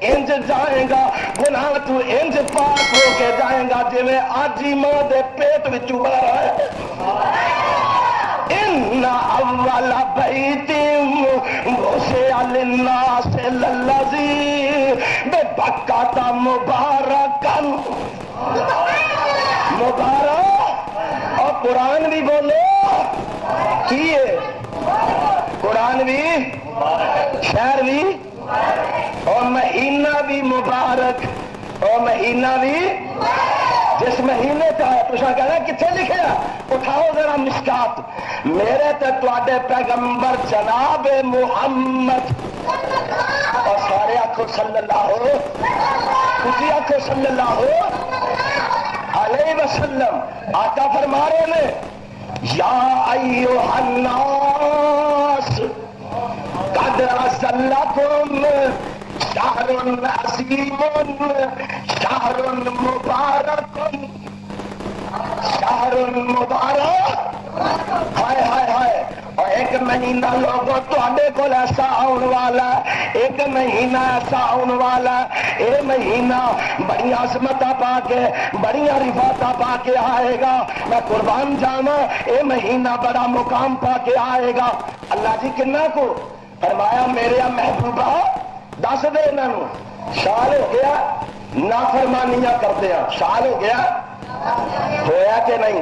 انج جائے گا، گناہ تو انج پاک ہو کے جائے گا جی میں آج ہی ماں دے پیٹ وچوں باہر آیا۔ ان اول بیت وسع للناس للذی ببکۃ مبارکا مبارک۔ اور قرآن بھی بولو کی ہے، قرآن بھی، شہر بھی، اور مہینہ بھی مبارک، اور مہینہ بھی جس مہینے کا ہے تو کہنا کتنے لکھے اٹھاؤ ذرا مشکات، میرے تے تواڈے پیغمبر جناب محمد، اور سارے آخو صلی اللہ ہو، تسی آخو صلی اللہ ہو علیہ وسلم۔ آقا فرما رہے نے یا ایھا الناس قد ارسلکم شہر عظیم شہر مبارک شہر مبارک۔ ہائے ہائے ہائے، اور ایک مہینہ لوگوں تواڈے کول ایسا آن والا ہے، ایک مہینہ ایسا آن والا ہے، اے مہینہ بڑی عظمتاں پا کے بڑی رفاتاں پا کے آئے گا، میں قربان جاواں اے مہینہ بڑا مقام پا کے آئے گا۔ اللہ جی کنا کو فرمایا میرے محبوبہ دس دے انہوں، سال ہو گیا نافرمانیاں کرتے ہیں، سال ہو گیا ہویا کہ نہیں،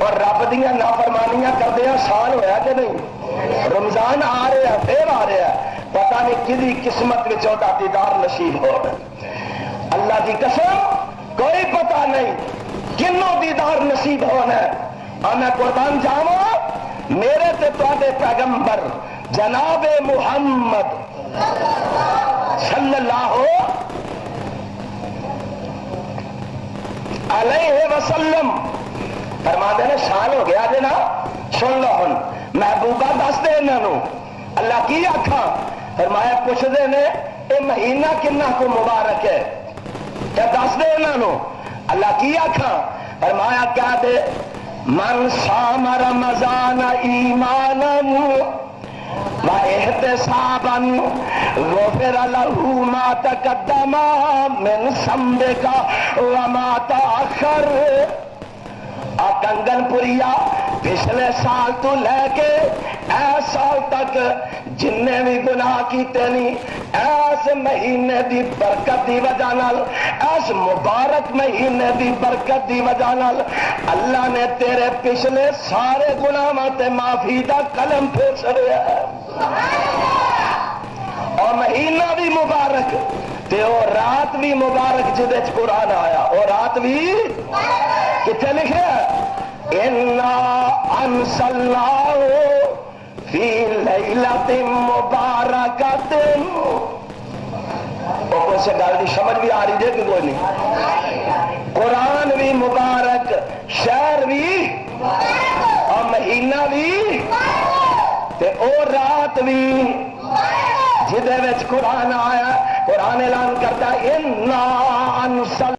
اور رب دیاں نافرمانیاں کردے ہیں سال ہویا کہ نہیں۔ رمضان آ رہا ہے، پھر آ رہا ہے، پتہ نہیں کدی قسمت وچوں دا دیدار نصیب ہو۔ اللہ کی قسم کوئی پتہ نہیں کنوں دیدار نصیب ہونا ہے، اور میں قربان جاواں میرے تے تواڈے پیغمبر جناب محمد صلی اللہ علیہ وسلم فرما دے سال ہو گیا جی نا، سن لو ہن محبوبہ دس دے انہوں، اللہ کی آکھاں، فرمایا پوچھتے نے یہ مہینہ کنا کو مبارک ہے، کیا دس دے انہوں، اللہ کی آکھاں، فرمایا کیا دے من صام رمضان ایمانا واحتسابا غفر له ما تقدم من ذنبك وما تأخر۔ کنگن پوریا پچھلے سال تو لے کے اس سال تک جن بھی گناہ کیتے نہیں، اس مہینے دی برکت دی وجہ نال، اس مبارک مہینے دی برکت دی وجہ نال اللہ نے تیرے پچھلے سارے گناہاں تے معافی دا قلم پھیر چھڑیا ہے، اور مہینہ بھی مبارک تے او رات بھی مبارک جدے چ قرآن آیا، اور رات بھی کتنے لکھے اِنَّا أَنزَلْنَاهُ فِي لَيْلَةٍ مُبَارَكَةٍ۔ اور کوئی سے گل دی سمجھ بھی آ رہی ہے کہ کوئی نہیں، قرآن بھی مبارک، شہر بھی اور مہینہ بھی تے او رات بھی جدے وچ قرآن آیا، قرآن اعلان کرتا اِنَّا أَنزَلْنَاهُ